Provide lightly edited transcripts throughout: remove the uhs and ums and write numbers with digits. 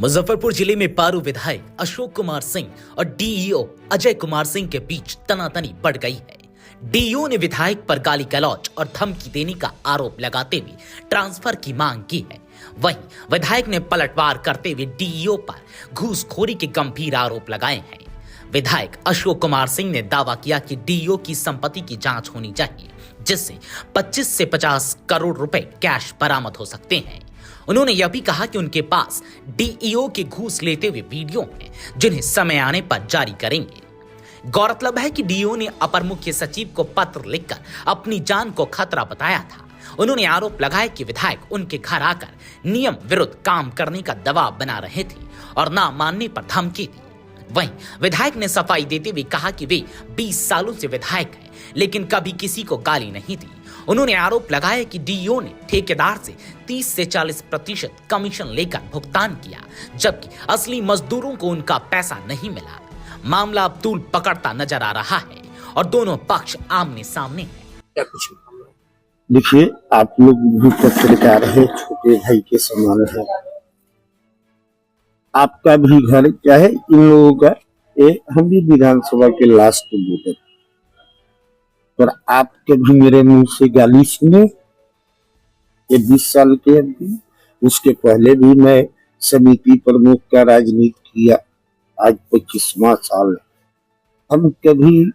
मुजफ्फरपुर जिले में पारू विधायक अशोक कुमार सिंह और डीईओ अजय कुमार सिंह के बीच तनातनी बढ़ गई है। डीईओ ने विधायक पर गाली गलौज और धमकी देने का आरोप लगाते हुए ट्रांसफर की मांग की है। वहीं विधायक ने पलटवार करते हुए डीईओ पर घूसखोरी के गंभीर आरोप लगाए हैं। विधायक अशोक कुमार सिंह ने दावा किया कि डीईओ की संपत्ति की जांच होनी चाहिए, जिससे 25 से 50 करोड़ रुपए कैश बरामद हो सकते हैं। उन्होंने यह भी कहा कि उनके पास डीईओ के घूस लेते हुए वीडियो हैं, जिन्हें समय आने पर जारी करेंगे। गौरतलब है कि डीईओ ने अपर मुख्य सचिव को पत्र लिखकर अपनी जान को खतरा बताया था। उन्होंने आरोप लगाया कि विधायक उनके घर आकर नियम विरुद्ध काम करने का दबाव बना रहे थे और ना मानने पर धमकी दी। वहीं विधायक ने सफाई देते हुए कहा कि वे 20 सालों से विधायक हैं, लेकिन कभी किसी को गाली नहीं दी। उन्होंने आरोप लगाया कि डीईओ ने ठेकेदार से 30 से 40% कमीशन लेकर भुगतान किया, जबकि असली मजदूरों को उनका पैसा नहीं मिला। मामला अब तूल पकड़ता नजर आ रहा है और दोनों पक्ष आमने सामने हैं। क्या कुछ देखिए, आप लोग भी पत्रकार है, छोटे भाई के समान है। आपका भी घर चाहे इन लोगों का, हम भी विधानसभा के लास्ट वोटर, पर आप कभी मेरे मुंह से गाली सुने? ये 20 साल के अभी, उसके पहले भी मैं समिति प्रमुख का राजनीति किया, आज 25वां साल है। हम कभी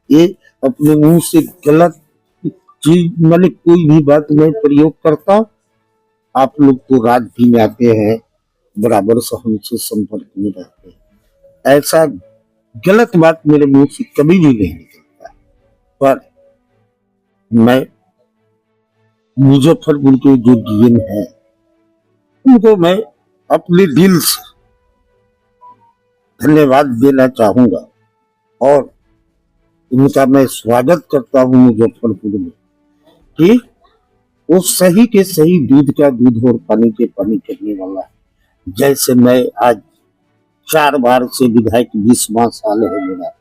ये अपने मुंह से गलत चीज, मतलब कोई भी बात मैं प्रयोग करता, आप लोग तो रात भी में आते हैं, बराबर से हमसे संपर्क में रहते हैं। ऐसा गलत बात मेरे मुंह से कभी भी नहीं निकलता। पर मैं मुजफ्फरपुर के जो डीएम है, उनको मैं अपने दिल से धन्यवाद देना चाहूंगा और उनका मैं स्वागत करता हूं मुजफ्फरपुर में, कि वो सही के सही दूध का दूध और पानी के पानी करने वाला है। जैसे मैं आज 4 बार से विधायक 20वां साल है मेरा,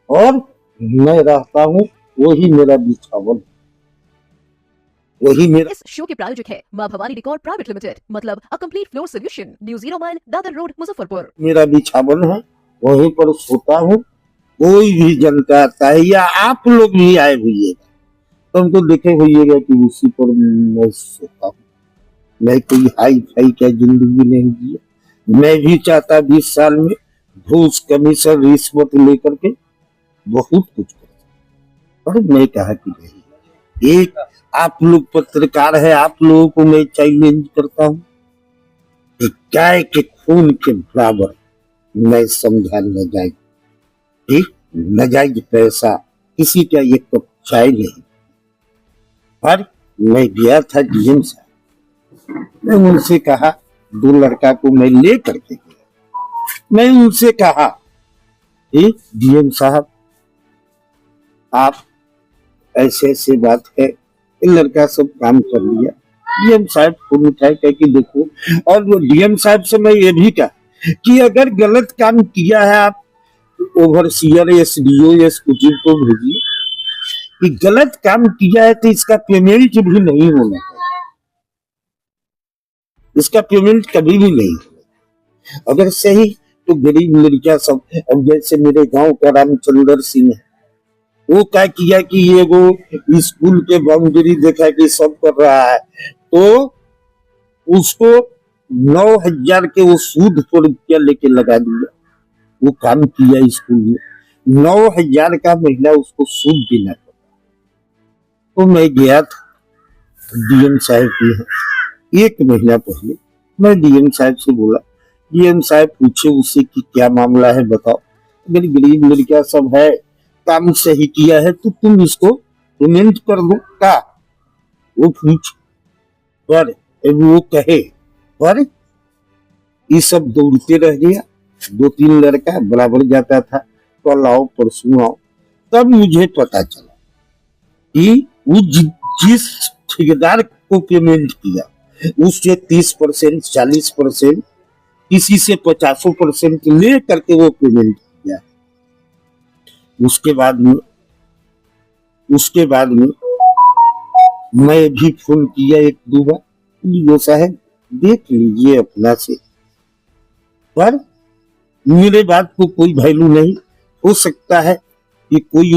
और मैं रहता हूँ, वही मेरा बिछावन, वही मेरा। इस शो के प्रायोजक है मां भवानी डेकोर प्राइवेट लिमिटेड, मतलब a complete floor solution, new 0 mile Dadar road Muzaffarpur. मेरा बिछावन है, वहीं पर सोता हूँ। कोई भी जनता आता है या आप लोग भी आए हुए तो हमको देखे हुईएगा कि उसी पर मैं सोता हूँ। मैं कोई हाई फाई का जिंदगी नहीं जिया। मैं भी चाहता 20 साल में घूस कमीशन रिश्वत लेकर के बहुत कुछ करता, पर मैं कहा कि नहीं। एक आप लोग पत्रकार है, आप लोगों को मैं चैलेंज करता हूँ कि गाय के खून के बराबर मैं समझा न जाए, नजायज पैसा किसी का एक कप चाय नहीं। पर मैं गया था डीएम साहब, मैं उनसे कहा, 2 लड़का को मैं ले करके गया, मैं उनसे कहा डीएम साहब, आप ऐसे ऐसे बात है, लड़का सब काम कर लिया। डीएम साहब फोन उठाए, कह कि देखो, और वो डीएम साहब से मैं ये भी कहा कि अगर गलत काम किया है आप ओवरसीयर एसडीओ एसक्यूटिव को भेजिए, कि गलत काम किया है तो इसका पेमेंट भी नहीं होना चाहिए, इसका पेमेंट कभी भी नहीं होगा। अगर सही तो गरीब लड़कियां सब, अब जैसे मेरे गांव का रामचंद्र सिंह है, वो क्या किया कि ये वो स्कूल के बाउंड्री देखा कि सब कर रहा है, तो उसको 9,000 के वो सूद पर रुपया लेके लगा दिया। वो काम किया स्कूल में, 9,000 का महीना उसको सूद देना पड़ा। तो मैं गया था डीएम साहब के यहाँ 1 महीना पहले। मैं डीएम साहब से बोला, डीएम साहब पूछे उससे कि क्या मामला है बताओ, मेरी गरीब लड़कियां सब है, काम सही किया है तो तुम इसको पेमेंट कर दो का। वो पूछ, पर वो कहे, पर ये सब दौड़ते रह गया। 2-3 लड़का बराबर जाता था, कल आओ परसों आओ। तब मुझे पता चला कि वो जिस ठेकेदार को पेमेंट किया उससे 30%, 40%, किसी से 50% ले करके वो पेमेंट किया। उसके बाद में मैं भी फोन किया 1-2 बार, साहब देख लीजिए अपना से, पर मेरे बात को कोई वैल्यू नहीं। हो सकता है कि कोई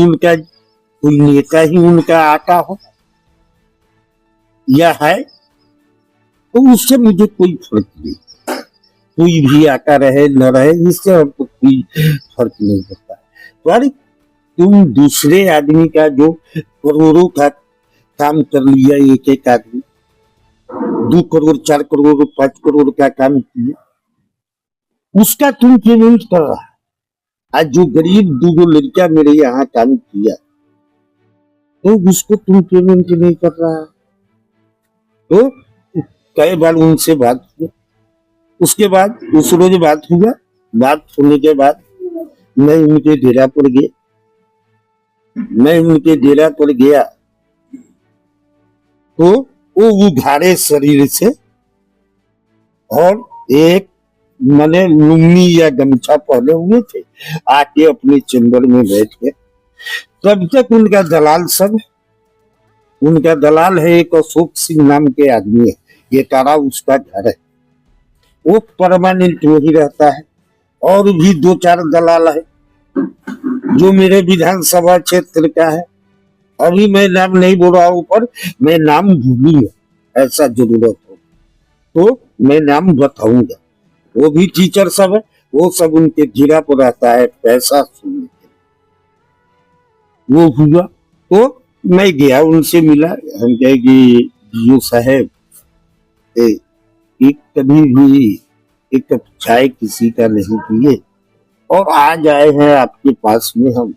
नेता ही उनका आका हो या है, तो उससे मुझे कोई फर्क नहीं। कोई भी आका रहे न रहे, इससे हमको कोई फर्क नहीं पड़ता। पर तुम दूसरे आदमी का जो करोड़ों का काम कर लिया, एक एक आदमी 2 करोड़ 4 करोड़ 5 करोड़ का काम किया, उसका तुम पेमेंट कर रहा। आज जो गरीब 2 लड़कियां मेरे यहाँ काम किया, तो उसको तुम पेमेंट नहीं कर रहा। तो कई बार उनसे बात किया, उसके बाद उस रोज बात हुआ। बात होने के बाद मैं उनके डेरा पर गया। तो वो उघाड़े शरीर से और एक मैंने लुंगी या गमछा पहने हुए थे, आके अपने चैम्बर में बैठ के, तब तक उनका दलाल है, एक अशोक सिंह नाम के आदमी है, ये तारा उसका घर है, वो परमानेंट वही रहता है। और भी 2-4 दलाल है जो मेरे विधानसभा क्षेत्र का है। अभी मैं नाम नहीं बोल रहा हूं, पर मैं नाम भूलूंगा, ऐसा जरूरत हो तो मैं नाम बताऊंगा। वो भी टीचर सब है, वो सब उनके घेरा पर रहता है पैसा सुनने के। वो हुआ तो मैं गया, उनसे मिला। हम कहे कि DO साहब, एक कभी भी एक कप चाय किसी का नहीं पिए और आज आए हैं आपके पास में हम,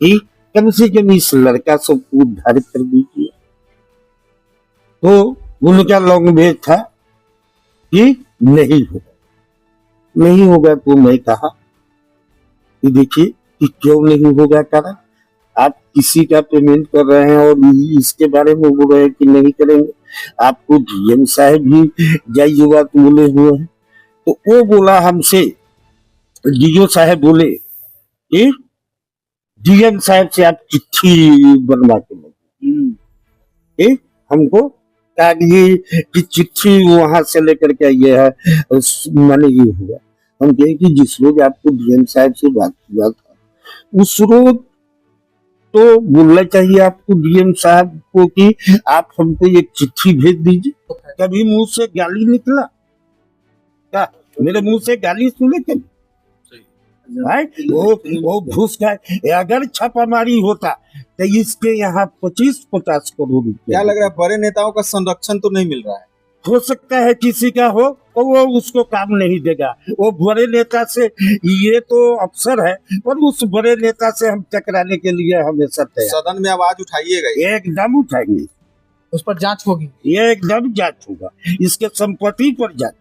कि कम से कम इस लड़का सबको उद्धार कर दीजिए। तो उनका लैंग्वेज था कि नहीं होगा। तो मैं कहा कि देखिए कि क्यों नहीं होगा, कारण आप किसी का पेमेंट कर रहे हैं और इसके बारे में बोल रहे हैं कि नहीं करेंगे। आपको DM साहब भी जाइए बात बोले हुए हैं। तो वो बोला हमसे, DO साहब बोले कि DM साहब से आप चिट्ठी बनवा के लगे। हमको कागजी की चिट्ठी वहां से लेकर के ये है, मैंने ये हुआ। हम कहे कि जिस रोज आपको DM साहब से बात हुआ था, उस रोज तो बोलना चाहिए आपको DM साहब को कि आप हमको एक चिट्ठी भेज दीजिए। कभी मुंह से गाली निकला क्या? मेरे मुंह से गाली सुने कभी? वो घुस गए। अगर छापामारी होता तो इसके यहाँ 25-50 करोड़ रुपया। क्या लग रहा है, बड़े नेताओं का संरक्षण तो नहीं मिल रहा है? हो सकता है किसी का हो, तो वो उसको काम नहीं देगा। वो बड़े नेता से, ये तो अफसर है, पर उस बड़े नेता से हम टकराने के लिए हमेशा तैयार। सदन में आवाज उठाइएगा? एकदम उठाएंगे, उस पर जांच होगी। ये एकदम जांच होगा, इसके संपत्ति पर जांच।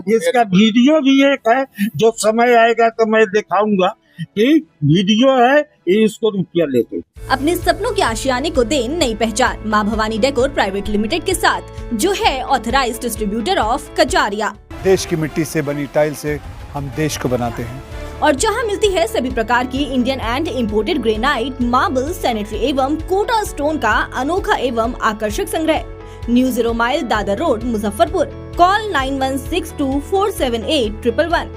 इसका वीडियो भी एक है, जो समय आएगा तो मैं दिखाऊंगा कि वीडियो है, इसको रुपया लेके। अपने सपनों के आशियाने को दे नई पहचान माँ भवानी डेकोर प्राइवेट लिमिटेड के साथ, जो है ऑथराइज्ड डिस्ट्रीब्यूटर ऑफ कजारिया। देश की मिट्टी से बनी टाइल से हम देश को बनाते हैं, और जहां मिलती है सभी प्रकार की Indian and imported granite, marble, sanitary एवं कोटा स्टोन का अनोखा एवं आकर्षक संग्रह। New 0 mile Dadar road, Muzaffarpur. Call 9162478111।